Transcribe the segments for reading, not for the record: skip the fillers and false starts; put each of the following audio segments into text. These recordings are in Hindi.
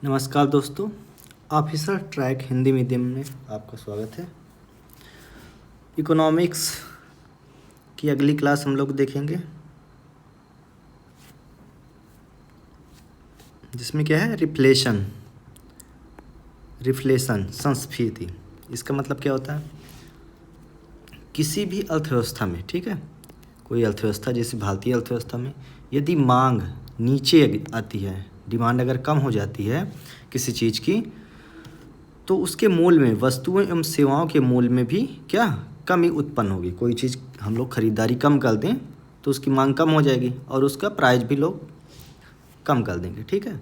नमस्कार दोस्तों, ऑफिसर ट्रैक हिंदी मीडियम में आपका स्वागत है। इकोनॉमिक्स की अगली क्लास हम लोग देखेंगे, जिसमें क्या है रिफ्लेशन संस्फीति। इसका मतलब क्या होता है? किसी भी अर्थव्यवस्था में, ठीक है, कोई अर्थव्यवस्था जैसे भारतीय अर्थव्यवस्था में यदि मांग नीचे आती है, डिमांड अगर कम हो जाती है किसी चीज़ की, तो उसके मूल्य में, वस्तुओं एवं सेवाओं के मूल्य में भी क्या कमी उत्पन्न होगी। कोई चीज़ हम लोग खरीदारी कम कर दें तो उसकी मांग कम हो जाएगी और उसका प्राइस भी लोग कम कर देंगे, ठीक है।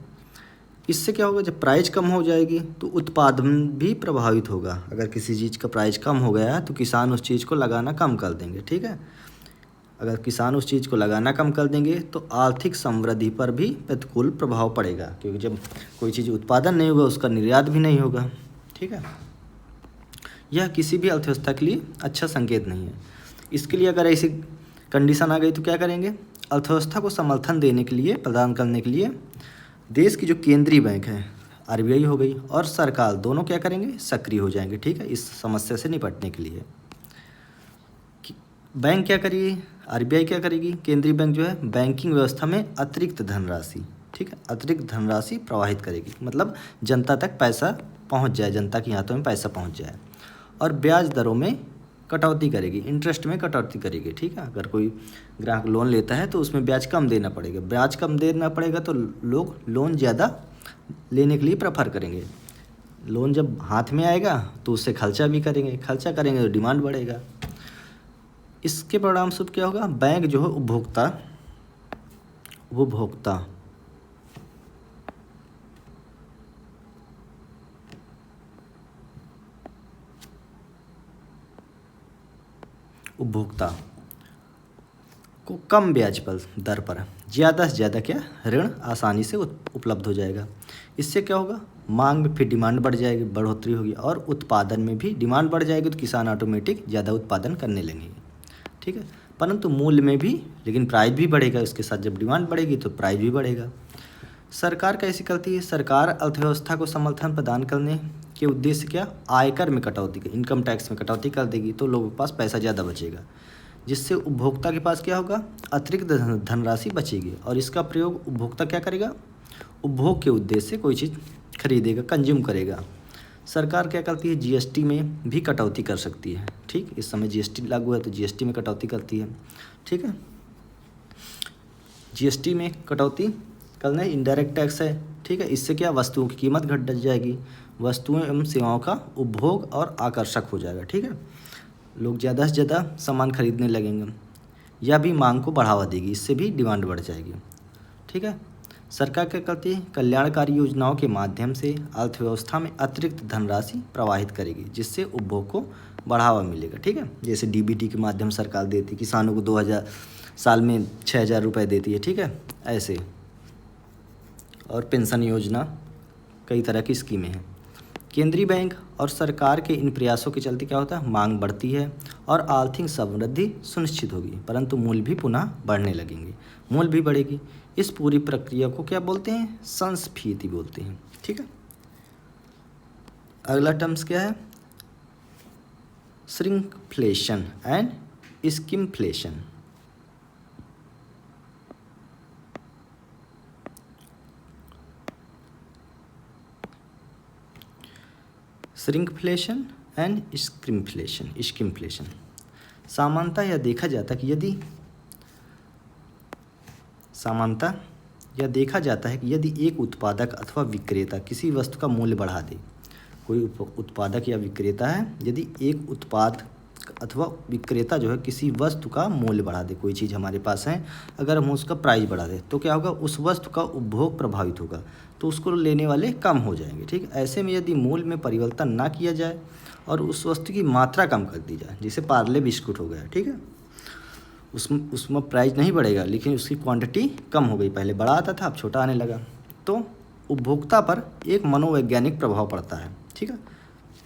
इससे क्या होगा? जब प्राइस कम हो जाएगी तो उत्पादन भी प्रभावित होगा। अगर किसी चीज़ का प्राइस कम हो गया तो किसान उस चीज़ को लगाना कम कर देंगे, ठीक है। अगर किसान उस चीज़ को लगाना कम कर देंगे तो आर्थिक समृद्धि पर भी प्रतिकूल प्रभाव पड़ेगा, क्योंकि जब कोई चीज़ उत्पादन नहीं होगा उसका निर्यात भी नहीं होगा, ठीक है। यह किसी भी अर्थव्यवस्था के लिए अच्छा संकेत नहीं है। इसके लिए अगर ऐसी कंडीशन आ गई तो क्या करेंगे? अर्थव्यवस्था को समर्थन देने के लिए, प्रदान करने के लिए देश की जो केंद्रीय बैंक है, आरबीआई हो गई, और सरकार दोनों क्या करेंगे? सक्रिय हो जाएंगे, ठीक है, इस समस्या से निपटने के लिए। बैंक क्या करेगी? आरबीआई क्या करेगी? केंद्रीय बैंक जो है बैंकिंग व्यवस्था में अतिरिक्त धनराशि, ठीक है, अतिरिक्त धनराशि प्रवाहित करेगी। मतलब जनता तक पैसा पहुंच जाए, जनता के हाथों में पैसा पहुंच जाए। और ब्याज दरों में कटौती करेगी, इंटरेस्ट में कटौती करेगी, ठीक है। अगर कोई ग्राहक लोन लेता है तो उसमें ब्याज कम देना पड़ेगा। ब्याज कम देना पड़ेगा तो लोग लोन ज़्यादा लेने के लिए प्रेफर करेंगे। लोन जब हाथ में आएगा तो उससे खर्चा भी करेंगे, खर्चा करेंगे तो डिमांड बढ़ेगा। इसके परिणाम स्वरूप क्या होगा? बैंक जो है उपभोक्ता को कम ब्याज पर दर पर ज़्यादा से ज़्यादा क्या ऋण आसानी से उपलब्ध हो जाएगा। इससे क्या होगा? मांग में फिर डिमांड बढ़ जाएगी, बढ़ोतरी होगी, और उत्पादन में भी डिमांड बढ़ जाएगी तो किसान ऑटोमेटिक ज़्यादा उत्पादन करने लगेंगे, ठीक है। परंतु मूल्य में भी, लेकिन प्राइस भी बढ़ेगा उसके साथ। जब डिमांड बढ़ेगी तो प्राइस भी बढ़ेगा। सरकार कैसे करती है? सरकार अर्थव्यवस्था को समर्थन प्रदान करने के उद्देश्य से क्या आयकर में कटौती, इनकम टैक्स में कटौती कर देगी, तो लोगों के पास पैसा ज़्यादा बचेगा, जिससे उपभोक्ता के पास क्या होगा? अतिरिक्त धनराशि बचेगी, और इसका प्रयोग उपभोक्ता क्या करेगा? उपभोग के उद्देश्य से कोई चीज़ खरीदेगा, कंज्यूम करेगा। सरकार क्या करती है? जीएसटी में भी कटौती कर सकती है, ठीक। इस समय जीएसटी लागू है तो जीएसटी में कटौती करती है, ठीक है। जीएसटी में कटौती करना इनडायरेक्ट टैक्स है, ठीक है। इससे क्या वस्तुओं की कीमत घट जाएगी, वस्तुएं एवं सेवाओं का उपभोग और आकर्षक हो जाएगा, ठीक है। लोग ज़्यादा से ज़्यादा सामान खरीदने लगेंगे। यह भी मांग को बढ़ावा देगी, इससे भी डिमांड बढ़ जाएगी, ठीक है। सरकार क्या करती है? कल्याणकारी योजनाओं के माध्यम से अर्थव्यवस्था में अतिरिक्त धनराशि प्रवाहित करेगी, जिससे उपभोग को बढ़ावा मिलेगा, ठीक है। जैसे डीबीटी के माध्यम सरकार देती है, किसानों को 2000 साल में 6000 रुपये देती है, ठीक है, ऐसे। और पेंशन योजना, कई तरह की स्कीमें हैं। केंद्रीय बैंक और सरकार के इन प्रयासों के चलते क्या होता है? मांग बढ़ती है और आर्थिक समृद्धि सुनिश्चित होगी, परंतु मूल्य भी पुनः बढ़ने लगेंगे, मूल्य भी बढ़ेगी। इस पूरी प्रक्रिया को क्या बोलते हैं? संस्फीति बोलते हैं, ठीक है। अगला टर्म्स क्या है? Shrinkflation and skimpflation. Shrinkflation and skimpflation. सामान्यतः यह देखा जाता है कि यदि एक उत्पादक अथवा विक्रेता किसी वस्तु का मूल्य बढ़ा दे, कोई उत्पादक या विक्रेता है, यदि एक उत्पाद अथवा विक्रेता जो है किसी वस्तु का मूल्य बढ़ा दे, कोई चीज़ हमारे पास है, अगर हम उसका प्राइस बढ़ा दें तो क्या होगा? उस वस्तु का उपभोग प्रभावित होगा, तो उसको लेने वाले कम हो जाएंगे, ठीक। ऐसे में यदि मूल्य में परिवर्तन ना किया जाए और उस वस्तु की मात्रा कम कर दी जाए, जैसे पार्ले बिस्कुट हो गया, ठीक है, उसमें प्राइस नहीं बढ़ेगा लेकिन उसकी क्वांटिटी कम हो गई, पहले बड़ा आता था अब छोटा आने लगा, तो उपभोक्ता पर एक मनोवैज्ञानिक प्रभाव पड़ता है, ठीक है,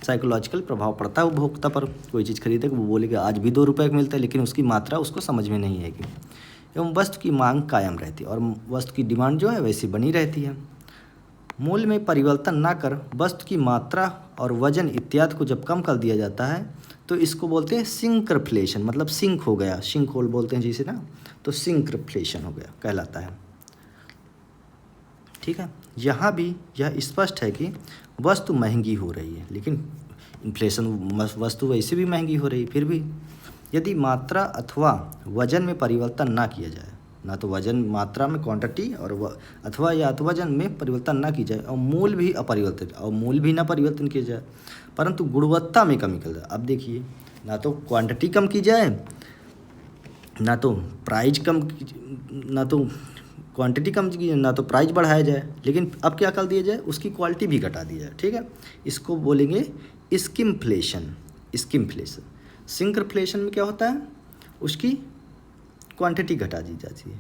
साइकोलॉजिकल प्रभाव पड़ता है उपभोक्ता पर। कोई चीज़ खरीदेगा वो बोलेगा आज भी 2 रुपये का मिलता है, लेकिन उसकी मात्रा उसको समझ में नहीं आएगी। एवं वस्तु की मांग कायम रहती है और वस्तु की डिमांड जो है वैसी बनी रहती है। मूल्य में परिवर्तन ना कर वस्तु की मात्रा और वजन इत्यादि को जब कम कर दिया जाता है तो इसको बोलते हैं सिंक्रफ्लेशन, मतलब सिंक हो गया, सिंक होल बोलते हैं जिसे ना, तो सिंक्रफ्लेशन हो गया कहलाता है। ठीक है, यहाँ भी यह स्पष्ट है कि वस्तु महंगी हो रही है, लेकिन इन्फ्लेशन वस्तु वैसे भी महंगी हो रही, फिर भी यदि मात्रा अथवा वजन में परिवर्तन ना किया जाए, ना तो वजन मात्रा में क्वांटिटी और अथवा या तो वजन में परिवर्तन ना की जाए और मूल्य भी अपरिवर्तित और मूल्य भी ना परिवर्तन किया जाए, परंतु गुणवत्ता में कमी कर जाए। अब देखिए, ना तो क्वांटिटी कम की जाए, ना तो प्राइस कम, ना तो क्वांटिटी कम की जाए, ना तो प्राइस बढ़ाया जाए, लेकिन अब क्या कर दिया जाए, उसकी क्वालिटी भी घटा दी जाए। ठीक है, इसको बोलेंगे स्किमफ्लेशन। स्किमफ्लेशन सिंक्रफ्लेशन में क्या होता है, उसकी क्वांटिटी घटा दी जाती है,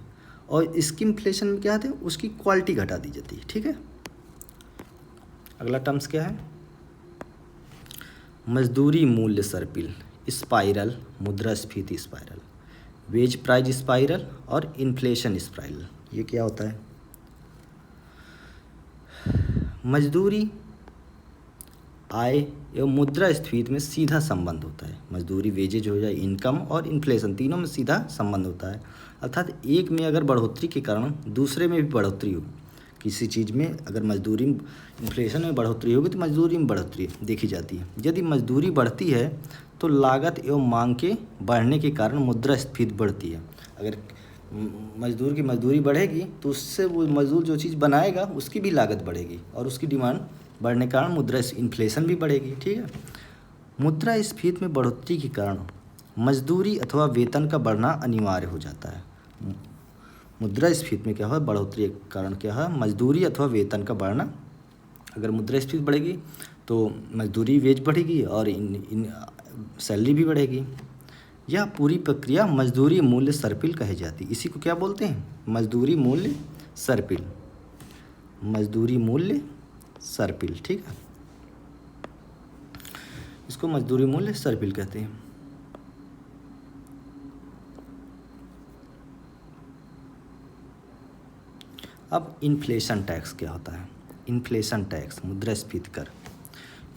और स्किमफ्लेशन में क्या होता है, उसकी क्वालिटी घटा दी जाती है। ठीक है, अगला टर्म्स क्या है, मजदूरी मूल्य सर्पिल, स्पाइरल, मुद्रास्फीति स्पाइरल, वेज प्राइस स्पाइरल और इन्फ्लेशन स्पाइरल। ये क्या होता है, मजदूरी आय एवं मुद्रास्फीति में सीधा संबंध होता है। मजदूरी वेजेज हो जाए, इनकम और इन्फ्लेशन तीनों में सीधा संबंध होता है। अर्थात एक में अगर बढ़ोतरी के कारण दूसरे में भी बढ़ोतरी हो, किसी चीज़ में अगर मजदूरी इन्फ्लेशन में बढ़ोतरी होगी तो मजदूरी में बढ़ोतरी देखी जाती है। यदि मजदूरी बढ़ती है तो लागत एवं मांग के बढ़ने के कारण मुद्रास्फीति बढ़ती है। अगर मजदूर की मजदूरी बढ़ेगी तो उससे वो मजदूर जो चीज़ बनाएगा उसकी भी लागत बढ़ेगी और उसकी डिमांड बढ़ने के कारण मुद्रा इन्फ्लेशन भी बढ़ेगी। ठीक है, मुद्रास्फीति में बढ़ोतरी के कारण मजदूरी अथवा वेतन का बढ़ना अनिवार्य हो जाता है। मुद्रास्फीति में क्या है, बढ़ोतरी के कारण क्या है, मजदूरी अथवा वेतन का बढ़ना। अगर मुद्रास्फीति बढ़ेगी तो मजदूरी वेज बढ़ेगी और इन सैलरी भी बढ़ेगी। यह पूरी प्रक्रिया मजदूरी मूल्य सर्पिल कही जाती है। इसी को क्या बोलते हैं, मजदूरी मूल्य सर्पिल, मजदूरी मूल्य सर्पिल। ठीक है, इसको मजदूरी मूल्य सर्पिल कहते हैं। अब इन्फ्लेशन टैक्स क्या होता है, इन्फ्लेशन टैक्स मुद्रास्फीति कर।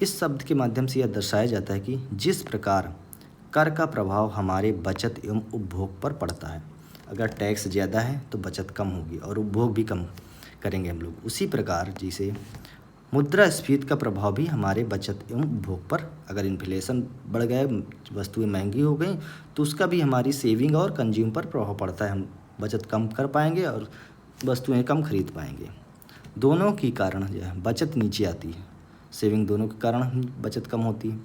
इस शब्द के माध्यम से यह दर्शाया जाता है कि जिस प्रकार कर का प्रभाव हमारे बचत एवं उपभोग पर पड़ता है, अगर टैक्स ज़्यादा है तो बचत कम होगी और उपभोग भी कम करेंगे हम लोग, उसी प्रकार जैसे मुद्रास्फीति का प्रभाव भी हमारे बचत एवं उपभोग पर, अगर इन्फ्लेशन बढ़ गए, वस्तुएं महंगी हो गई तो उसका भी हमारी सेविंग और कंज्यूम पर प्रभाव पड़ता है। हम बचत कम कर पाएंगे और वस्तुएं कम खरीद पाएंगे। दोनों के कारण जो है बचत नीचे आती है, सेविंग दोनों के कारण बचत कम होती है,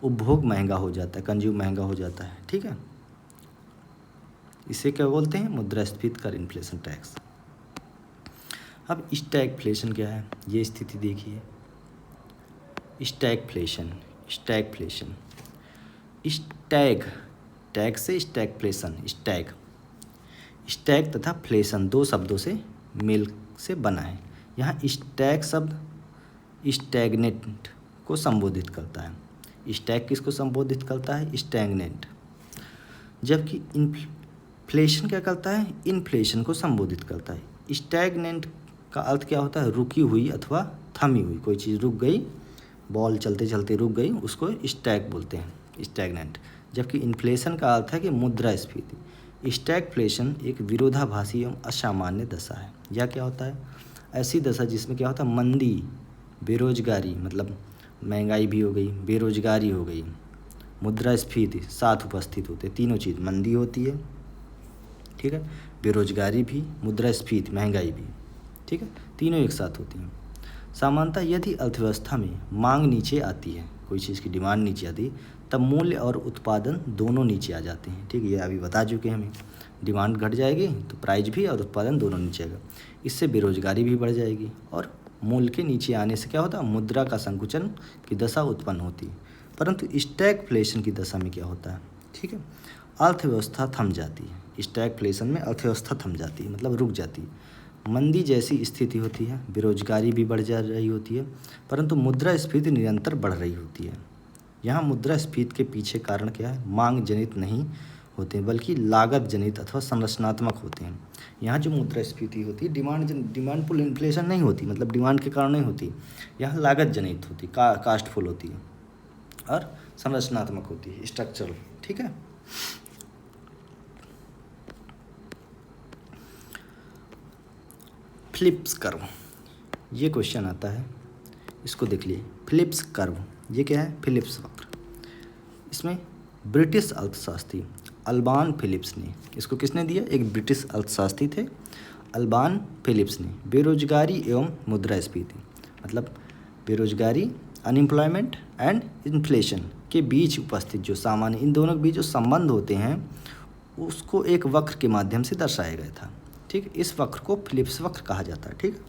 उपभोग महंगा हो जाता है, कंज्यूम महंगा हो जाता है। ठीक है, इसे क्या बोलते हैं, मुद्रास्फीति कर, इन्फ्लेशन टैक्स। अब स्टैगफ्लेशन क्या है, ये स्थिति देखिए। स्टैगफ्लेशन, स्टैगफ्लेशन, स्टैग, टैग से स्टैगफ्लेशन, स्टैग, स्टैग तथा फ्लेशन दो शब्दों से मेल से बना है। यहाँ स्टैग शब्द स्टैग्नेंट को संबोधित करता है। स्टैग किसको संबोधित करता है, स्टैग्नेंट, जबकि इन्फ्लेशन क्या करता है, इन्फ्लेशन को संबोधित करता है। स्टैग्नेंट का अर्थ क्या होता है, रुकी हुई अथवा थमी हुई, कोई चीज़ रुक गई, बॉल चलते चलते रुक गई, उसको स्टैग बोलते हैं, स्टैग्नेंट। जबकि इन्फ्लेशन का अर्थ है कि मुद्रास्फीति। स्टैगफ्लेशन एक विरोधाभासी एवं असामान्य दशा है। यह क्या होता है, ऐसी दशा जिसमें क्या होता है, मंदी, बेरोजगारी, मतलब महंगाई भी हो गई, बेरोजगारी हो गई, मुद्रास्फीति साथ उपस्थित होते, तीनों चीज़, मंदी होती है, ठीक है, बेरोजगारी भी, मुद्रास्फीति महंगाई भी, ठीक है, तीनों एक साथ होती हैं। सामान्यतः यदि अर्थव्यवस्था में मांग नीचे आती है, कोई चीज़ की डिमांड नीचे आती है, तब मूल्य और उत्पादन दोनों नीचे आ जाते हैं। ठीक है, ये अभी बता चुके हैं हमें, डिमांड घट जाएगी तो प्राइस भी और उत्पादन दोनों नीचे आएगा, इससे बेरोजगारी भी बढ़ जाएगी और मूल्य के नीचे आने से क्या होता है, मुद्रा का संकुचन की दशा उत्पन्न होती है। परंतु स्टैगफ्लेशन की दशा में क्या होता है, ठीक है, अर्थव्यवस्था थम जाती है। स्टैगफ्लेशन में अर्थव्यवस्था थम जाती है, मतलब रुक जाती है, मंदी जैसी स्थिति होती है, बेरोजगारी भी बढ़ जा रही होती है, परंतु मुद्रास्फीति निरंतर बढ़ रही होती है। यहाँ मुद्रास्फीति के पीछे कारण क्या है, मांग जनित नहीं, होते हैं, बल्कि लागत जनित अथवा संरचनात्मक होते हैं। यहाँ जो मुद्रास्फीति होती है डिमांड पुल इन्फ्लेशन नहीं होती, मतलब डिमांड के कारण नहीं होती। यहाँ लागत जनित होती, कास्टफुल होती है और संरचनात्मक होती है, स्ट्रक्चरल। ठीक है। फिलिप्स कर्व, ये क्वेश्चन आता है, इसको देख लिए। फिलिप्स कर्व ये क्या है? फिलिप्स वक्र। इसमें ब्रिटिश अर्थशास्त्री अल्बान फिलिप्स ने, इसको किसने दिया? एक ब्रिटिश अर्थशास्त्री थे अल्बान फिलिप्स ने बेरोजगारी एवं मुद्रास्फीति, मतलब बेरोजगारी, अनएम्प्लॉयमेंट एंड इन्फ्लेशन के बीच उपस्थित जो सामान्य, इन दोनों के बीच जो संबंध होते हैं उसको एक वक्र के माध्यम से दर्शाया गया था। ठीक, इस वक्र को फिलिप्स वक्र कहा जाता है। ठीक,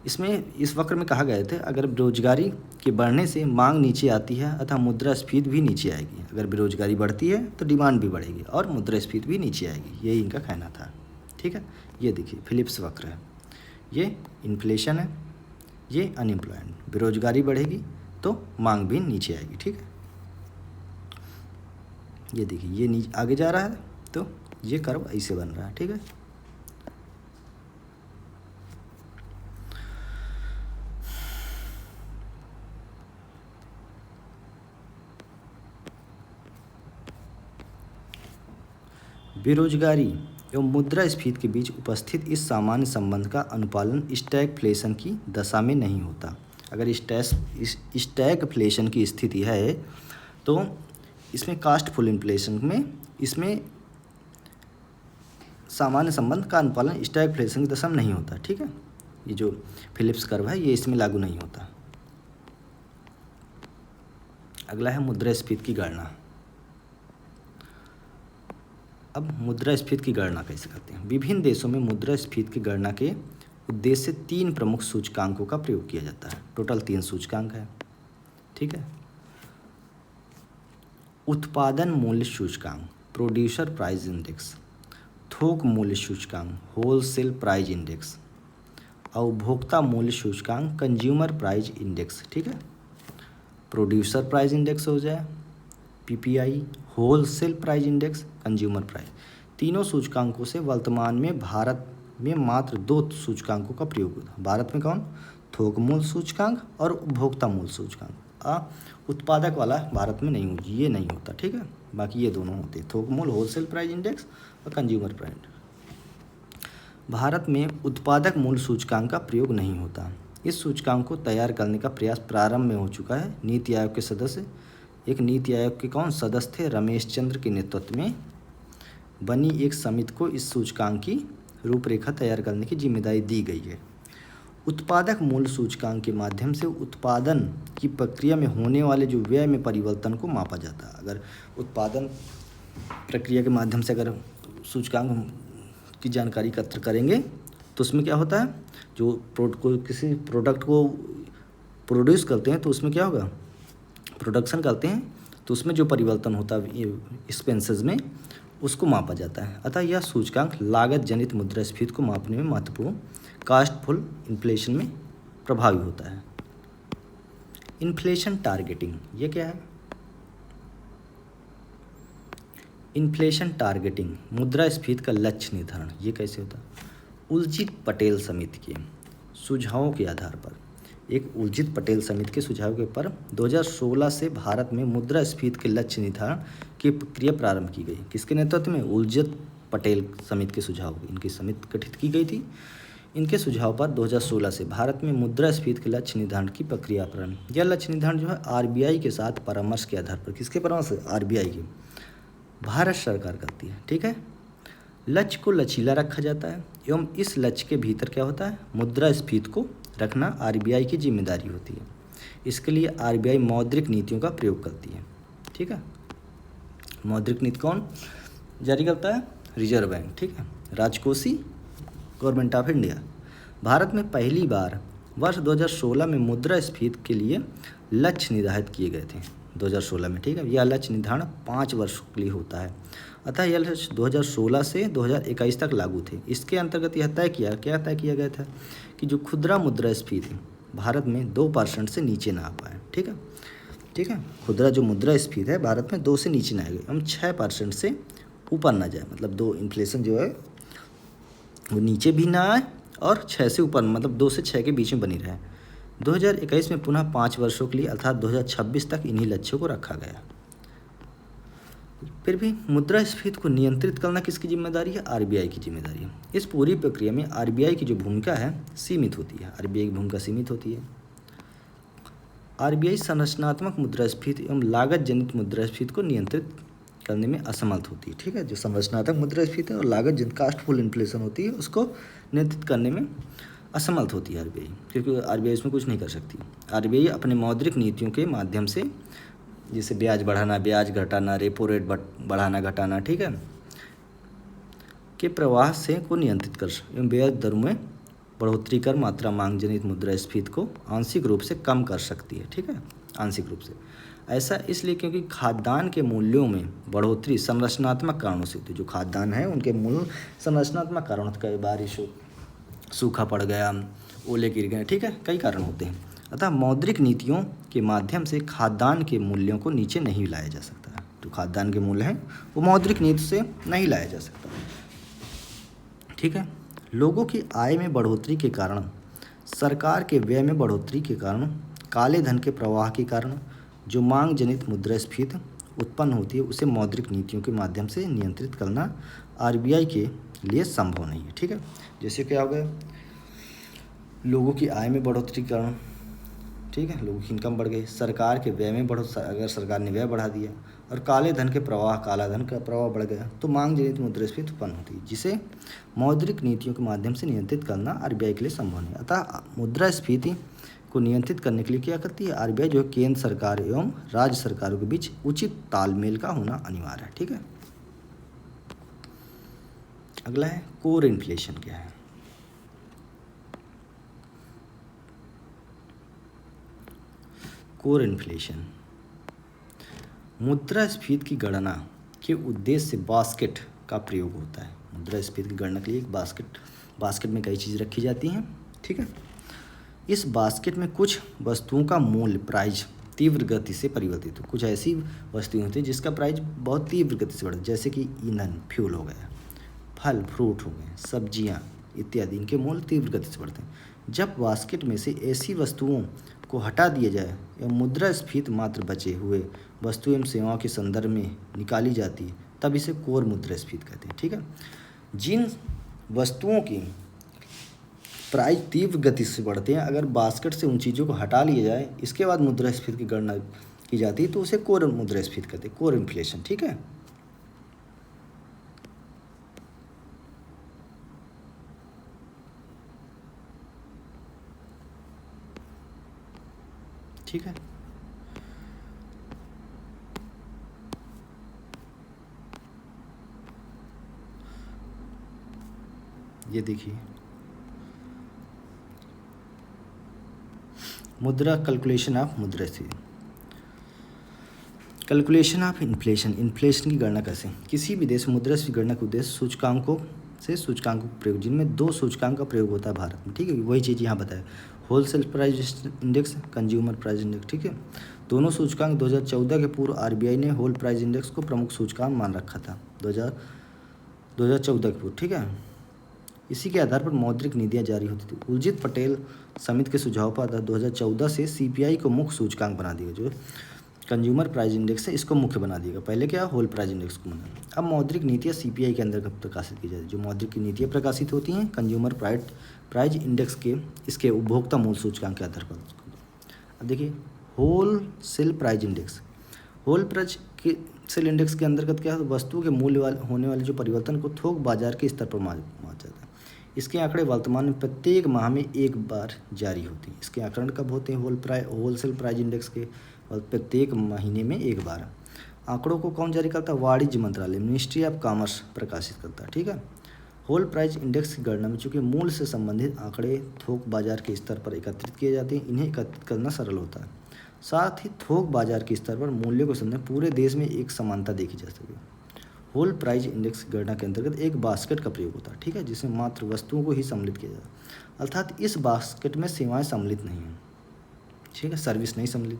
इसमें इस वक्र में कहा गया था अगर बेरोजगारी के बढ़ने से मांग नीचे आती है अतः मुद्रास्फीति भी नीचे आएगी। अगर बेरोजगारी बढ़ती है तो डिमांड भी बढ़ेगी और मुद्रास्फीति भी नीचे आएगी, यही इनका कहना था। ठीक है, ये देखिए फिलिप्स वक्र है, ये इन्फ्लेशन है, ये अनएम्प्लॉयमेंट, बेरोजगारी बढ़ेगी तो मांग भी नीचे आएगी। ठीक है, ये देखिए ये नीचे आगे जा रहा है तो ये कर्व ऐसे बन रहा है। ठीक है, बेरोजगारी एवं मुद्रास्फीति के बीच उपस्थित इस सामान्य संबंध का अनुपालन स्टैगफ्लेशन की दशा में नहीं होता। अगर स्टैगफ्लेशन की स्थिति है तो इसमें कास्टफुल इन्फ्लेशन में इसमें सामान्य संबंध का अनुपालन स्टैगफ्लेशन की दशा में नहीं होता। ठीक है, ये जो फिलिप्स कर्व है ये इसमें लागू नहीं होता। अगला है मुद्रास्फीति की गणना। अब मुद्रास्फीति की गणना कैसे करते हैं? विभिन्न देशों में मुद्रास्फीति की गणना के उद्देश्य से 3 प्रमुख सूचकांकों का प्रयोग किया जाता है। टोटल 3 सूचकांक है। ठीक है, उत्पादन मूल्य सूचकांक प्रोड्यूसर प्राइस इंडेक्स, थोक मूल्य सूचकांक होलसेल प्राइस इंडेक्स, और उपभोक्ता मूल्य सूचकांक कंज्यूमर प्राइस इंडेक्स। ठीक है, प्रोड्यूसर प्राइस इंडेक्स हो जाए PPI, wholesale price index, consumer price. तीनों सूचकांकों से वर्तमान में भारत में मात्र 2 सूचकांकों का प्रयोग होता है। भारत में कौन? थोक मूल्य सूचकांक और उपभोक्ता मूल्य सूचकांक। उत्पादक वाला भारत में नहीं होती, ये नहीं होता। ठीक है, बाकी ये दोनों होते हैं, थोक मूल्य होलसेल प्राइस इंडेक्स और कंज्यूमर प्राइस। भारत में उत्पादक मूल्य सूचकांक का प्रयोग नहीं होता। इस सूचकांक को तैयार करने का प्रयास प्रारंभ में हो चुका है। नीति आयोग के सदस्य, एक नीति आयोग के कौन सदस्य थे? रमेश चंद्र के नेतृत्व में बनी एक समिति को इस सूचकांक की रूपरेखा तैयार करने की जिम्मेदारी दी गई है। उत्पादक मूल्य सूचकांक के माध्यम से उत्पादन की प्रक्रिया में होने वाले जो व्यय में परिवर्तन को मापा जाता है। अगर उत्पादन प्रक्रिया के माध्यम से अगर सूचकांक की जानकारी एकत्र करेंगे तो उसमें क्या होता है, जो किसी प्रोडक्ट को प्रोड्यूस करते हैं तो उसमें क्या होगा, प्रोडक्शन करते हैं तो उसमें जो परिवर्तन होता है एक्सपेंसेस में, उसको मापा जाता है। अतः यह सूचकांक लागत जनित मुद्रास्फीति को मापने में महत्वपूर्ण कास्टफुल इन्फ्लेशन में प्रभावी होता है। इन्फ्लेशन टारगेटिंग, ये क्या है? इन्फ्लेशन टारगेटिंग मुद्रास्फीति का लक्ष्य निर्धारण, ये कैसे होता है? उर्जित पटेल समिति के सुझावों के आधार पर, एक उर्जित पटेल समिति के सुझाव के ऊपर 2016 से भारत में मुद्रास्फीति के लक्ष्य निर्धारण की प्रक्रिया प्रारंभ की गई। किसके नेतृत्व में? उर्जित पटेल समिति के सुझाव, इनकी समिति गठित की गई थी। इनके सुझाव पर 2016 से भारत में मुद्रास्फीति के लक्ष्य निर्धारण की प्रक्रिया प्रारंभ। यह लक्ष्य निर्धारण जो है आरबीआई के साथ परामर्श के आधार पर, किसके परामर्श? आरबीआई के, भारत सरकार करती है। ठीक है, लक्ष्य को लचीला रखा जाता है एवं इस लक्ष्य के भीतर क्या होता है, मुद्रास्फीति को रखना आरबीआई की जिम्मेदारी होती है। इसके लिए आरबीआई मौद्रिक नीतियों का प्रयोग करती है। ठीक है, मौद्रिक नीति कौन जारी करता है? Reserve bank. ठीक है, राजकोषीय गवर्नमेंट ऑफ इंडिया। भारत में पहली बार वर्ष 2016 में मुद्रास्फीति के लिए लक्ष्य निर्धारित किए गए थे 2016 में। ठीक है, यह लक्ष्य निर्धारण 5 वर्षों के लिए होता है। अतः यह लक्ष्य 2016 से 2021 तक लागू थे। इसके अंतर्गत यह तय किया गया था कि जो खुदरा मुद्रास्फीति भारत में 2% से नीचे ना आ पाए। ठीक है, ठीक है। खुदरा जो मुद्रास्फीति है भारत में 2 से नीचे ना आए, हम 6% से ऊपर ना जाए, मतलब 2 इन्फ्लेशन जो है वो नीचे भी ना आए और 6 से ऊपर, मतलब 2 से 6 के बीच में बनी रहे। 2021 में पुनः 5 वर्षों के लिए अर्थात 2026 तक इन्हीं लक्ष्यों को रखा गया। फिर भी मुद्रास्फीति को नियंत्रित करना किसकी जिम्मेदारी है? आरबीआई की जिम्मेदारी है। इस पूरी प्रक्रिया में आरबीआई की जो भूमिका है सीमित होती है, आरबीआई की भूमिका सीमित होती है। आरबीआई संरचनात्मक मुद्रास्फीति एवं लागत जनित मुद्रास्फीति को नियंत्रित करने में असमर्थ होती है। ठीक है, जो संरचनात्मक मुद्रास्फीति और लागत जनित कास्टफुल इन्फ्लेशन होती है उसको नियंत्रित करने में असमर्थ होती है आरबीआई, क्योंकि आरबीआई इसमें कुछ नहीं कर सकती। आरबीआई अपने मौद्रिक नीतियों के माध्यम से, जैसे ब्याज बढ़ाना, ब्याज घटाना, रेपो रेट बढ़ाना घटाना, ठीक है, के प्रवाह से को नियंत्रित कर एवं ब्याज दरों में बढ़ोतरी कर मात्रा मांग जनित मुद्रास्फीति को आंशिक रूप से कम कर सकती है। ठीक है, आंशिक रूप से। ऐसा इसलिए क्योंकि खाद्यान्न के मूल्यों में बढ़ोतरी संरचनात्मक कारणों से होती है। जो खाद्यान्न है उनके मूल्य संरचनात्मक कारण, कई बारिश हो, सूखा पड़ गया, ओले गिर गए, ठीक है, कई कारण होते हैं। अतः मौद्रिक नीतियों के माध्यम से खाद्यान्न के मूल्यों को नीचे नहीं लाया जा सकता है। जो खाद्यान्न के मूल्य हैं वो मौद्रिक नीति से नहीं लाया जा सकता। ठीक है, लोगों की आय में बढ़ोतरी के कारण, सरकार के व्यय में बढ़ोतरी के कारण, काले धन के प्रवाह के कारण जो मांग जनित मुद्रास्फीति उत्पन्न होती है उसे मौद्रिक नीतियों के माध्यम से नियंत्रित करना आरबीआई के लिए संभव नहीं है। ठीक है, जैसे क्या हो गया, लोगों की आय में बढ़ोतरी के कारण, ठीक है, लोगों की इनकम बढ़ गई, सरकार के व्यय में बढ़ोतरी, अगर सरकार ने व्यय बढ़ा दिया, और काले धन के प्रवाह, काला धन का प्रवाह बढ़ गया, तो मांग जनित मुद्रास्फीति उत्पन्न होती है, जिसे मौद्रिक नीतियों के माध्यम से नियंत्रित करना आरबीआई के लिए संभव नहीं। अतः मुद्रास्फीति को नियंत्रित करने के लिए क्या करती है आरबीआई? जो है केंद्र सरकार एवं राज्य सरकारों के बीच उचित तालमेल का होना अनिवार्य है। ठीक है, अगला है कोर इन्फ्लेशन। क्या है कोर इन्फ्लेशन? मुद्रास्फीति की गणना के उद्देश्य से बास्केट का प्रयोग होता है। मुद्रास्फीति की गणना के लिए एक बास्केट में कई चीज़ रखी जाती हैं। ठीक है, इस बास्केट में कुछ वस्तुओं का मूल्य, प्राइस तीव्र गति से परिवर्तित हो। कुछ ऐसी वस्तुएं होती हैं जिसका प्राइस बहुत तीव्र गति से बढ़ता है, जैसे कि ईंधन, फ्यूल हो गया, फल फ्रूट हो गए, सब्जियां इत्यादि, इनके मूल्य तीव्र गति से बढ़ते हैं। जब बास्केट में से ऐसी वस्तुओं को हटा दिया जाए एवं मुद्रास्फीति मात्र बचे हुए वस्तु एवं सेवाओं के संदर्भ में निकाली जाती है, तब इसे कोर मुद्रास्फीति कहते हैं। ठीक है, जिन वस्तुओं की प्राइस तीव्र गति से बढ़ते हैं, अगर बास्केट से उन चीज़ों को हटा लिया जाए, इसके बाद मुद्रास्फीति की गणना की जाती है, तो उसे कोर मुद्रास्फीति कहते हैं, कोर इन्फ्लेशन। ठीक है, ठीक है, ये देखिए मुद्रा कैलकुलेशन ऑफ मुद्रास्फीति, कैलकुलेशन ऑफ इन्फ्लेशन। इन्फ्लेशन की गणना कैसे? किसी भी देश में मुद्रास्फीति की गणना के उद्देश्य सूचकांकों का प्रयोग, जिनमें 2 सूचकांक का प्रयोग होता है भारत में। ठीक है, वही चीज़ यहाँ बताया, wholesale price index, consumer price index. ठीक है, दोनों सूचकांक 2014 के पूर्व आरबीआई ने होल प्राइस इंडेक्स को प्रमुख सूचकांक मान रखा था 2014 के पूर्व। ठीक है, इसी के आधार पर मौद्रिक नीतियाँ जारी होती थी। उर्जित पटेल समिति के सुझाव पर 2014 से सीपीआई को मुख्य सूचकांक बना दिया, जो कंज्यूमर प्राइस इंडेक्स है इसको मुख्य बना दिएगा। पहले क्या, होल प्राइस इंडेक्स को बना। अब मौद्रिक नीतियाँ सीपीआई के अंदर प्रकाशित की जाती है। जो मौद्रिक नीतियाँ प्रकाशित होती हैं कंज्यूमर प्राइस इंडेक्स के, इसके उपभोक्ता मूल्य सूचकांक के आधार पर। अब देखिए wholesale price index, whole price के सेल इंडेक्स के अंतर्गत क्या है, वस्तुओं के मूल्य होने वाले जो परिवर्तन को थोक बाजार के स्तर पर मापा जाता है। इसके आंकड़े वर्तमान में प्रत्येक माह में एक बार जारी होते हैं। इसके आंकड़े कब होते हैं? होलसेल प्राइस इंडेक्स के, और प्रत्येक महीने में एक बार। आंकड़ों को कौन जारी करता है? वाणिज्य मंत्रालय, मिनिस्ट्री ऑफ कॉमर्स प्रकाशित करता है। ठीक है, होल प्राइस इंडेक्स की गणना में चूँकि मूल्य से संबंधित आंकड़े थोक बाजार के स्तर पर एकत्रित किए जाते हैं, इन्हें एकत्रित करना सरल होता है। साथ ही थोक बाजार के स्तर पर मूल्य को समझने पूरे देश में एक समानता देखी जा सके। होल प्राइस इंडेक्स की गणना के अंतर्गत एक बास्केट का प्रयोग होता है। ठीक है, जिसमें मात्र वस्तुओं को ही सम्मिलित किया जाता है, अर्थात इस बास्केट में सेवाएं सम्मिलित नहीं हैं। ठीक है, सर्विस नहीं सम्मिलित।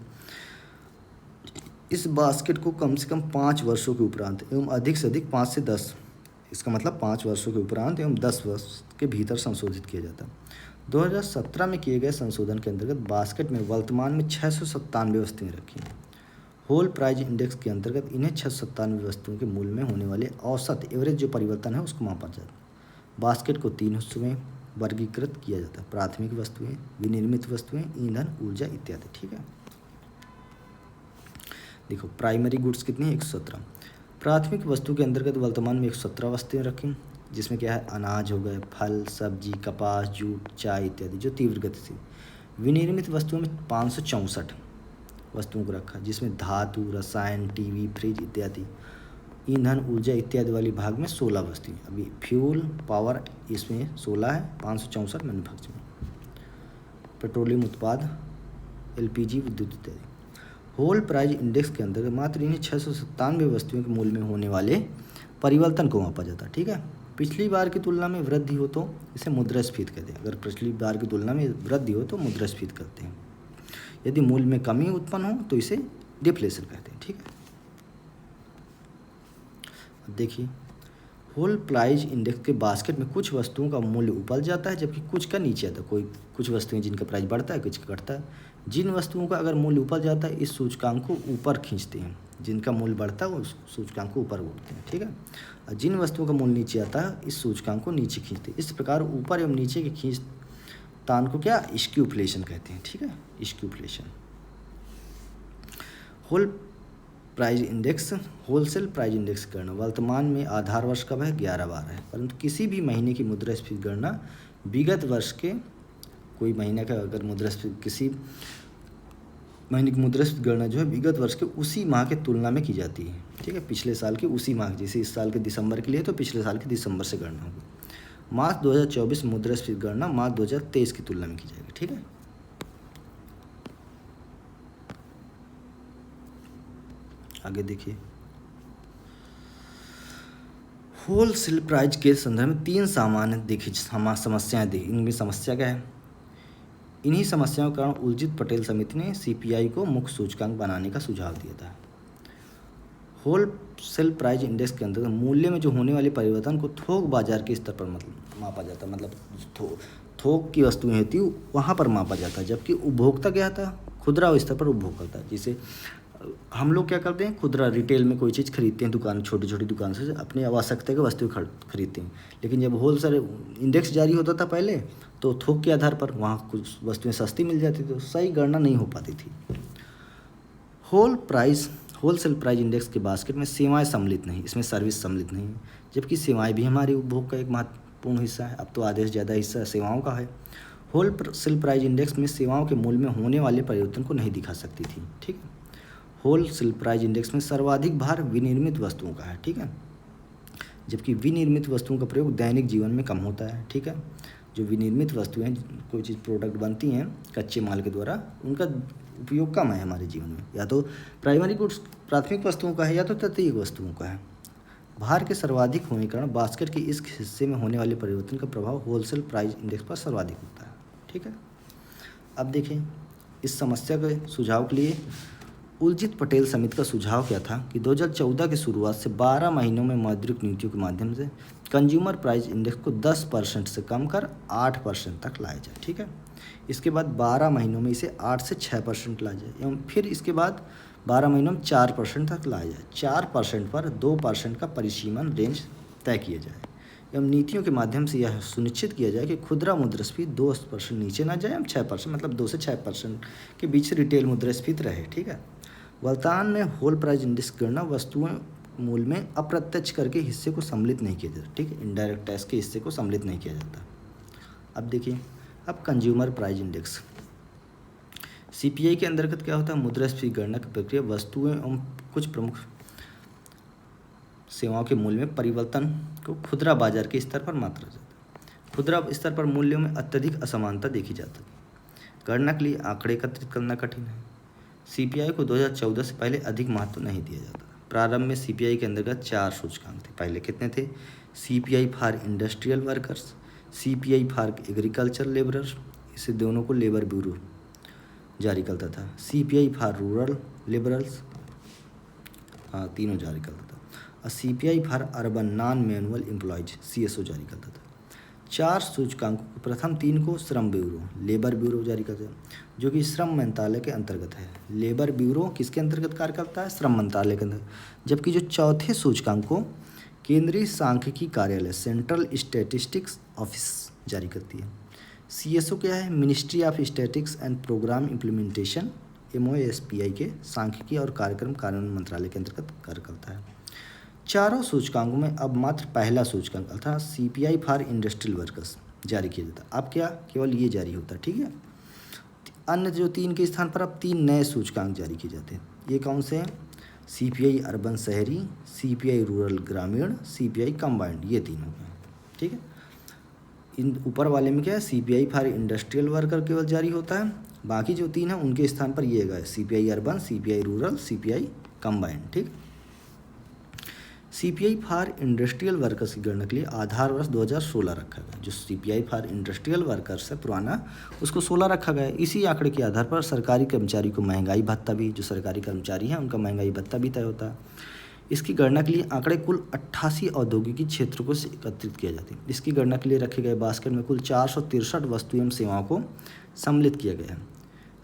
इस बास्केट को कम से कम 5 वर्षों के उपरांत एवं अधिक से अधिक 5 से 10, इसका मतलब 5 वर्षों के उपरांत एवं 10 वर्ष के भीतर संशोधित किया जाता है। 2017 में किए गए संशोधन के अंतर्गत बास्केट में वर्तमान में 697 वस्तुएं रखी हैं। होल प्राइस इंडेक्स के अंतर्गत इन्हें 697 वस्तुओं के मूल्य में होने वाले औसत एवरेज जो परिवर्तन है उसको मापा जाता है। बास्केट को 3 हिस्सों में वर्गीकृत किया जाता है: प्राथमिक वस्तुएं, विनिर्मित वस्तुएं, ईंधन, ऊर्जा इत्यादि। ठीक है, देखो प्राइमरी गुड्स कितनी है? 117। प्राथमिक वस्तु के अंतर्गत वर्तमान में 117 वस्तुएं रखी, जिसमें क्या है? अनाज हो गए, फल, सब्जी, कपास, जूट, चाय इत्यादि जो तीव्र गति से। विनिर्मित वस्तुओं में 564 वस्तुओं को रखा, जिसमें धातु, रसायन, टीवी, फ्रिज इत्यादि। ईंधन, ऊर्जा इत्यादि वाली भाग में 16 वस्तुएं। अभी फ्यूल, पावर इसमें 16 है, 564 मैन्युफैक्चरिंग। पेट्रोलियम उत्पाद, एलपीजी, विद्युत इत्यादि। होल प्राइस इंडेक्स के अंतर्गत मात्र इन्हीं 697 वस्तुओं के मूल्य में होने वाले परिवर्तन को मापा जाता है। ठीक है, पिछली बार की तुलना में वृद्धि हो तो इसे मुद्रास्फीति कहते हैं। अगर पिछली बार की तुलना में वृद्धि हो तो मुद्रास्फीति करते हैं। यदि मूल्य में कमी उत्पन्न हो तो इसे डिफ्लेशन कहते हैं। ठीक है, अब देखिए होल प्राइस इंडेक्स के बास्केट में कुछ वस्तुओं का मूल्य ऊपर जाता है जबकि कुछ का नीचे आता है। कुछ वस्तुएं जिनका प्राइस बढ़ता है, कुछ का घटता है। जिन वस्तुओं का अगर मूल्य ऊपर जाता है इस सूचकांक को ऊपर खींचते हैं, जिनका मूल्य बढ़ता है वो सूचकांक को ऊपर उठते हैं। ठीक है, और जिन वस्तुओं का मूल्य नीचे आता है इस सूचकांक को नीचे खींचते हैं। इस प्रकार ऊपर एवं नीचे के खींचतान को क्या? स्क्यूफ्लेशन कहते हैं। ठीक है, स्क्यूफ्लेशन। होलसेल प्राइस इंडेक्स की गणना वर्तमान में आधार वर्ष कब है? 11/12 है, परंतु किसी भी महीने की मुद्रास्फीति गणना विगत वर्ष के कोई महीने का अगर मुद्रास्फीति किसी महीने की मुद्रास्फीति गणना जो है विगत वर्ष के उसी माह के तुलना में की जाती है। ठीक है, पिछले साल के उसी माह, जैसे इस साल के दिसंबर के लिए तो पिछले साल के दिसंबर से गणना होगी। मार्च 2024 मुद्रास्फीति गणना मार्च 2023 की तुलना में की जाएगी। ठीक है, आगे देखिए होलसेल प्राइस के संदर्भ में 3 सामान्य देखिए समस्याएं दी। इनमें समस्या क्या है? इन्हीं समस्याओं के कारण उर्जित पटेल समिति ने सीपीआई को मुख्य सूचकांक बनाने का सुझाव दिया था। होलसेल प्राइस इंडेक्स के अंतर्गत मूल्य में जो होने वाले परिवर्तन को थोक बाजार के स्तर पर मापा जाता है। मतलब थोक की वस्तुएं होती वहाँ पर मापा जाता है, जबकि उपभोक्ता क्या था? खुदरा स्तर पर उपभोग करता है। जिसे हम लोग क्या करते हैं? खुदरा रिटेल में कोई चीज़ खरीदते हैं, दुकान छोटी छोटी दुकान से अपनी आवश्यकता की वस्तु खरीदते हैं। लेकिन जब होलसेल इंडेक्स जारी होता था पहले तो थोक के आधार पर वहाँ कुछ वस्तुएं सस्ती मिल जाती थी, तो सही गणना नहीं हो पाती थी। होलसेल प्राइस इंडेक्स के बास्केट में सेवाएं सम्मिलित नहीं, इसमें सर्विस सम्मिलित नहीं है, जबकि सेवाएं भी हमारे उपभोग का एक महत्वपूर्ण हिस्सा है। अब तो आधे से ज़्यादा हिस्सा सेवाओं का है। होलसेल प्राइस इंडेक्स में सेवाओं के मूल्य में होने वाले परिवर्तन को नहीं दिखा सकती थी। ठीक है, होलसेल प्राइस इंडेक्स में सर्वाधिक भार विनिर्मित वस्तुओं का है। ठीक है, जबकि विनिर्मित वस्तुओं का प्रयोग दैनिक जीवन में कम होता है। ठीक है, जो विनिर्मित वस्तुएं कोई चीज़ प्रोडक्ट बनती हैं कच्चे माल के द्वारा, उनका उपयोग कम है हमारे जीवन में। या तो प्राइमरी गुड्स प्राथमिक वस्तुओं का है या तो तृतीयक वस्तुओं का है। भार के सर्वाधिक होने के कारण बास्केट के इस हिस्से में होने वाले परिवर्तन का प्रभाव होलसेल प्राइस इंडेक्स पर सर्वाधिक होता है। ठीक है, अब देखें इस समस्या के सुझाव के लिए उर्जित पटेल समिति का सुझाव क्या था कि 2014 की शुरुआत से 12 महीनों में मौद्रिक नीतियों के माध्यम से कंज्यूमर प्राइस इंडेक्स को 10% से कम कर 8% तक लाया जाए। ठीक है, इसके बाद 12 महीनों में इसे 8 से 6% लाया जाए एवं फिर इसके बाद 12 महीनों में 4% तक लाया जाए। 4% पर 2% का परिसीमन रेंज तय किया जाए एवं नीतियों के माध्यम से यह सुनिश्चित किया जाए कि खुदरा मुद्रास्फीति 2% नीचे ना जाए एवं 6% मतलब 2 से 6% के बीच से रिटेल मुद्रास्फीति रहे। ठीक है, वर्तमान में होल प्राइस इंडेक्स गणना वस्तुएं मूल्य में अप्रत्यक्ष कर के हिस्से को सम्मिलित नहीं किया जाता। ठीक है, इनडायरेक्ट टैक्स के हिस्से को सम्मिलित नहीं किया जाता। अब देखिए अब कंज्यूमर प्राइस इंडेक्स सीपीआई के अंतर्गत क्या होता है? मुद्रास्फीति गणना की प्रक्रिया वस्तुएं एवं कुछ प्रमुख सेवाओं के मूल्य में परिवर्तन को खुदरा बाजार के स्तर पर मापा जाता है। खुदरा स्तर पर मूल्यों में अत्यधिक असमानता देखी जाती है। गणना के लिए आंकड़े एकत्रित करना कठिन है। सीपीआई को 2014 से पहले अधिक महत्व नहीं दिया जाता। प्रारंभ में सीपीआई के अंतर्गत 4 सूचकांक थे। पहले कितने थे? CPI for industrial workers, CPI for agriculture labourers, इसे दोनों को लेबर ब्यूरो जारी करता था। सीपीआई फॉर रूरल लेबरर्स, हाँ तीनों जारी करता था। और CPI for urban non manual employees CSO जारी करता था। 4 सूचकांकों को प्रथम 3 को श्रम ब्यूरो लेबर ब्यूरो जारी करता है, जो कि श्रम मंत्रालय के अंतर्गत है। लेबर ब्यूरो किसके अंतर्गत कार्य करता है? श्रम मंत्रालय के अंतर्गत। जबकि जो चौथे सूचकांक को केंद्रीय सांख्यिकी कार्यालय सेंट्रल स्टैटिस्टिक्स ऑफिस जारी करती है। CSO क्या है? Ministry of statistics and programme implementation MOSPI के सांख्यिकी और कार्यक्रम कार्यान्वयन मंत्रालय के अंतर्गत कार्य करता है। चारों सूचकांकों में अब मात्र पहला सूचकांक अर्थात CPI फॉर इंडस्ट्रियल वर्कर्स जारी किया जाता है। अब क्या केवल ये जारी होता है, ठीक है। अन्य जो 3 के स्थान पर अब 3 नए सूचकांक जारी किए जाते हैं। ये कौन से हैं? CPI अर्बन शहरी, CPI रूरल ग्रामीण, CPI कंबाइंड, ये तीनों हैं, ठीक है। इन ऊपर वाले में क्या है? CPI फॉर इंडस्ट्रियल वर्कर केवल जारी होता है, बाकी जो 3 हैं उनके स्थान पर ये गए CPI urban, CPI rural, CPI combined, ठीक। CPI फॉर इंडस्ट्रियल वर्कर्स की गणना के लिए आधार वर्ष 2016 रखा गया। जो CPI फॉर इंडस्ट्रियल वर्कर्स है पुराना, उसको 16 रखा गया। इसी आंकड़े के आधार पर सरकारी कर्मचारी को महंगाई भत्ता भी, जो सरकारी कर्मचारी हैं उनका महंगाई भत्ता भी तय होता है। इसकी गणना के लिए आंकड़े कुल 88 औद्योगिकी क्षेत्रों को से एकत्रित किया जाते हैं। इसकी गणना के लिए रखे गए बास्केट में कुल 463 वस्तु एवं सेवाओं को सम्मिलित किया गया है।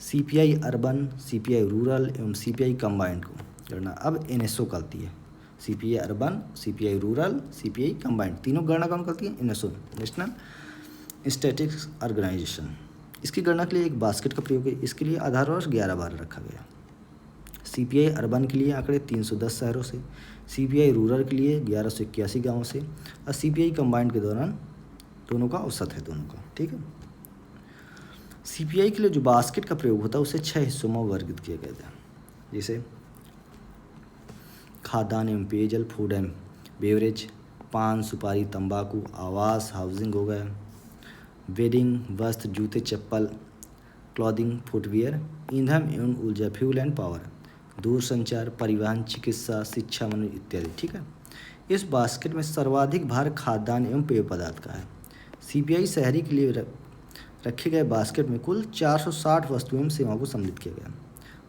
CPI अर्बन, CPI रूरल एवं CPI कंबाइंड को गणना अब NSO करती है। CPI urban, CPI rural, CPI combined, तीनों गणना कौन करती है? NSO, national statistics organisation. इसकी गणना के लिए एक बास्केट का प्रयोग है। इसके लिए आधार वर्ष 11-12 रखा गया। CPI अर्बन के लिए आंकड़े 310 शहरों से, CPI रूरल के लिए 1181 गाँवों से, और CPI कंबाइंड के दौरान दोनों का औसत है, दोनों का, ठीक है। CPI के लिए जो बास्केट का प्रयोग होता है उसे 6 हिस्सों में वर्गीकृत किया गया था, जैसे खाद्यान्न एवं पेयजल, फूड एंड बेवरेज, पान, सुपारी, तंबाकू, आवास, हाउसिंग हो गया, वेडिंग, वस्त्र, जूते, चप्पल, क्लॉथिंग, फुटवियर, ईंधन एवं ऊर्जा, फ्यूल एंड पावर, दूरसंचार, परिवहन, चिकित्सा, शिक्षा, मनोरंजन इत्यादि, ठीक है। इस बास्केट में सर्वाधिक भार खाद्यान्न एवं पेय पदार्थ का है। CPI शहरी के लिए रखे गए बास्केट में कुल 460 वस्तुओं एवं सेवाओं को सम्मिलित किया गया।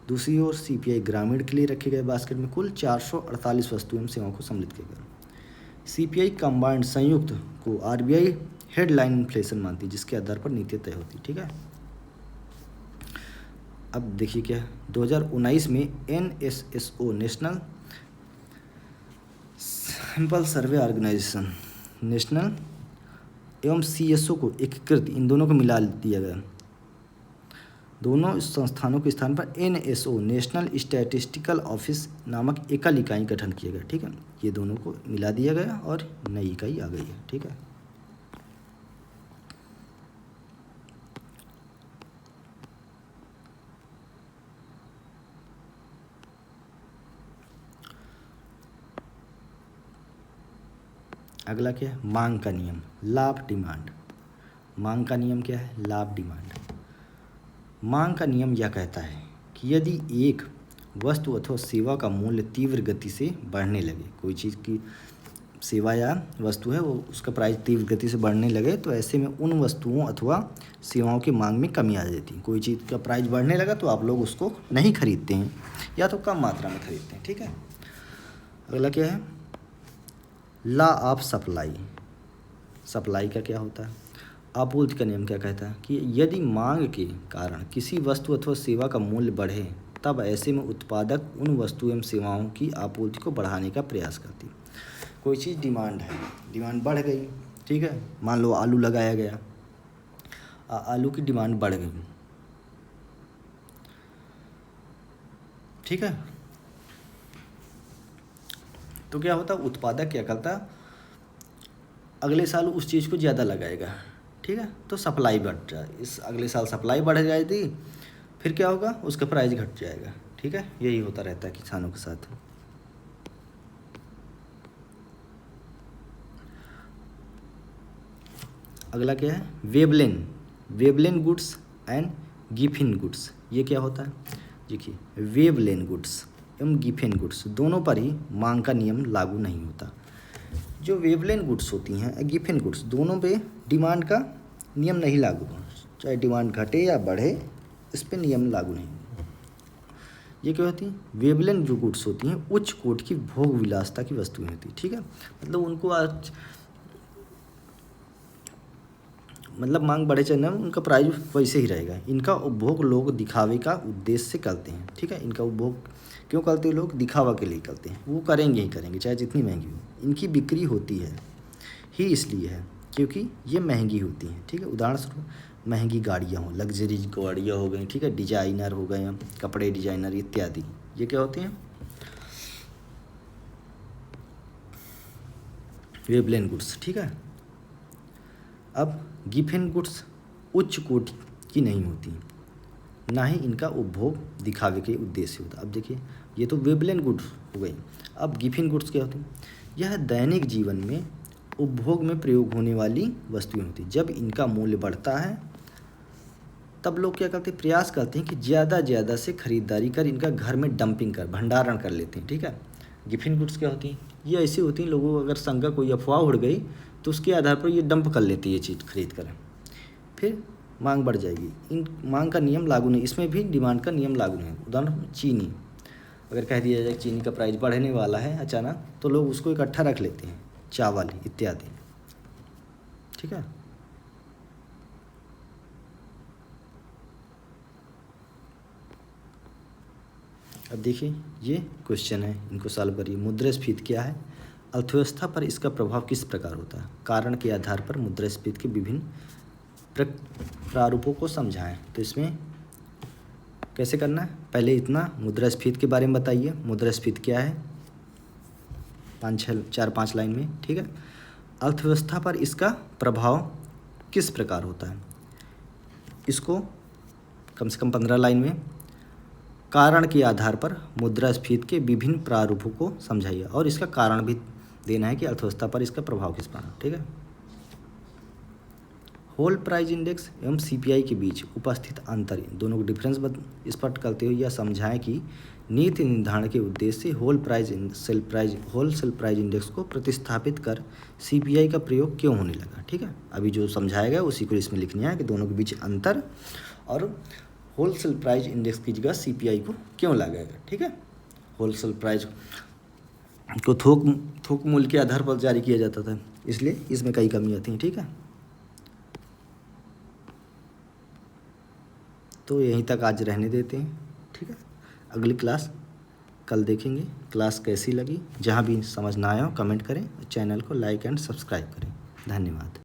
दूसरी ओर CPI ग्रामीण के लिए रखे गए बास्केट में कुल 448 वस्तुओं एवं सेवाओं को सम्मिलित किया गया। CPI कंबाइंड संयुक्त को RBI हेडलाइन इन्फ्लेशन मानती है, जिसके आधार पर नीतियाँ तय होती, ठीक है। अब देखिए क्या है, 2019 में NSSO national sample survey organisation national एवं CSO को एकीकृत, इन दोनों को मिला दिया गया। दोनों संस्थानों के स्थान पर NSO नेशनल स्टैटिस्टिकल ऑफिस नामक एकल इकाई गठन किया गया, ठीक है। ये दोनों को मिला दिया गया और नई इकाई आ गई है, ठीक है। अगला क्या है? मांग का नियम, लाभ डिमांड। मांग का नियम क्या है? लाभ डिमांड। मांग का नियम यह कहता है कि यदि एक वस्तु अथवा सेवा का मूल्य तीव्र गति से बढ़ने लगे, कोई चीज़ की सेवा या वस्तु है वो उसका प्राइस तीव्र गति से बढ़ने लगे, तो ऐसे में उन वस्तुओं अथवा सेवाओं की मांग में कमी आ जाती है। कोई चीज़ का प्राइस बढ़ने लगा तो आप लोग उसको नहीं खरीदते हैं या तो कम मात्रा में खरीदते हैं, ठीक है। अगला क्या है? Law of supply. सप्लाई का क्या होता है? आपूर्ति का नियम क्या कहता है कि यदि मांग के कारण किसी वस्तु अथवा सेवा का मूल्य बढ़े, तब ऐसे में उत्पादक उन वस्तु एवं सेवाओं की आपूर्ति को बढ़ाने का प्रयास करती है। कोई चीज़ डिमांड है, डिमांड बढ़ गई, ठीक है। मान लो आलू लगाया गया, आलू की डिमांड बढ़ गई, ठीक है। तो क्या होता, उत्पादक क्या करता, अगले साल उस चीज़ को ज़्यादा लगाएगा, ठीक है। तो सप्लाई बढ़ जाए, इस अगले साल सप्लाई बढ़ जाएगी, फिर क्या होगा, उसका प्राइस घट जाएगा, ठीक है। यही होता रहता है किसानों के साथ। अगला क्या है? Veblen. Veblen goods and Giffen goods. ये क्या होता है? देखिए, वेबलेन गुड्स एवं गिफिन गुड्स दोनों पर ही मांग का नियम लागू नहीं होता। जो वेबलेन गुड्स होती हैं, गिफिन गुड्स, दोनों पे डिमांड का नियम नहीं लागू होता, चाहे डिमांड घटे या बढ़े, इस पे नियम लागू नहीं। ये क्या होती हैं, वेवलेंथ जो गुड्स होती हैं उच्च कोटि की भोग विलासता की वस्तुएं होती हैं, ठीक है। मतलब उनको आज मतलब मांग बढ़े चलना उनका प्राइस वैसे ही रहेगा। इनका उपभोग लोग दिखावे का उद्देश्य से करते हैं, ठीक है। इनका उपभोग क्यों करते हैं, लोग दिखावा के लिए करते हैं, वो करेंगे ही करेंगे चाहे जितनी महंगी हो। इनकी बिक्री होती है ही इसलिए है क्योंकि ये महंगी होती हैं, ठीक है। उदाहरण स्वरूप महंगी गाड़ियाँ हों, लग्जरी गाड़ियाँ हो गई, ठीक है, डिजाइनर हो गए, कपड़े डिजाइनर इत्यादि, ये क्या होते हैं, वेवलेंथ गुड्स, ठीक है। अब गिफिन गुड्स उच्च कोटि की नहीं होती, ना ही इनका उपभोग दिखावे के उद्देश्य होता। अब देखिए ये तो वेवलेंथ गुड्स हो गई। अब गिफिन गुड्स क्या होती हैं, यह दैनिक जीवन में उपभोग में प्रयोग होने वाली वस्तुएं होती हैं। जब इनका मूल्य बढ़ता है तब लोग क्या करते हैं, प्रयास करते हैं कि ज़्यादा से खरीदारी कर इनका घर में डंपिंग कर भंडारण कर लेते हैं, ठीक है। गिफिन गुड्स क्या होती हैं, ये ऐसी होती हैं लोगों को अगर संग का कोई अफवाह उड़ गई तो उसके आधार पर ये डंप कर लेती है ये चीज़ खरीद कर, फिर मांग बढ़ जाएगी। इन मांग का नियम लागू नहीं, इसमें भी डिमांड का नियम लागू नहीं। उदाहरण चीनी, अगर कह दिया जाए चीनी का प्राइस बढ़ने वाला है अचानक तो लोग उसको इकट्ठा रख लेते हैं, चावल इत्यादि, ठीक है। अब देखिए ये क्वेश्चन है, इनको सॉल्व करिए। मुद्रास्फीति क्या है, अर्थव्यवस्था पर इसका प्रभाव किस प्रकार होता है, कारण के आधार पर मुद्रास्फीति के विभिन्न प्रारूपों को समझाएं। तो इसमें कैसे करना है, पहले इतना मुद्रास्फीति के बारे में बताइए, मुद्रास्फीति क्या है 4-5 लाइन में, ठीक है। अर्थव्यवस्था पर इसका प्रभाव किस प्रकार होता है, इसको कम से कम 15 लाइन में। कारण के आधार पर मुद्रास्फीति के विभिन्न प्रारूपों को समझाइए और इसका कारण भी देना है कि अर्थव्यवस्था पर इसका प्रभाव किस प्रकार, ठीक है। होल प्राइस इंडेक्स एवं सीपीआई के बीच उपस्थित अंतर, दोनों को डिफरेंस स्पष्ट करते हुए यह समझाएं कि नीति निर्धारण के उद्देश्य से होल सेल प्राइस इंडेक्स को प्रतिस्थापित कर सीपीआई का प्रयोग क्यों होने लगा, ठीक है। अभी जो समझाया गया उसी को इसमें लिखना है कि दोनों के बीच अंतर और होलसेल प्राइस इंडेक्स की जगह सीपीआई को क्यों लगाया गया, ठीक है। होलसेल प्राइस को थोक मूल्य के आधार पर जारी किया जाता था, इसलिए इसमें कई कमी आती हैं, ठीक है। तो यहीं तक आज रहने देते हैं, ठीक है। अगली क्लास कल देखेंगे। क्लास कैसी लगी, जहाँ भी समझ ना आया हो कमेंट करें, चैनल को लाइक एंड सब्सक्राइब करें। धन्यवाद।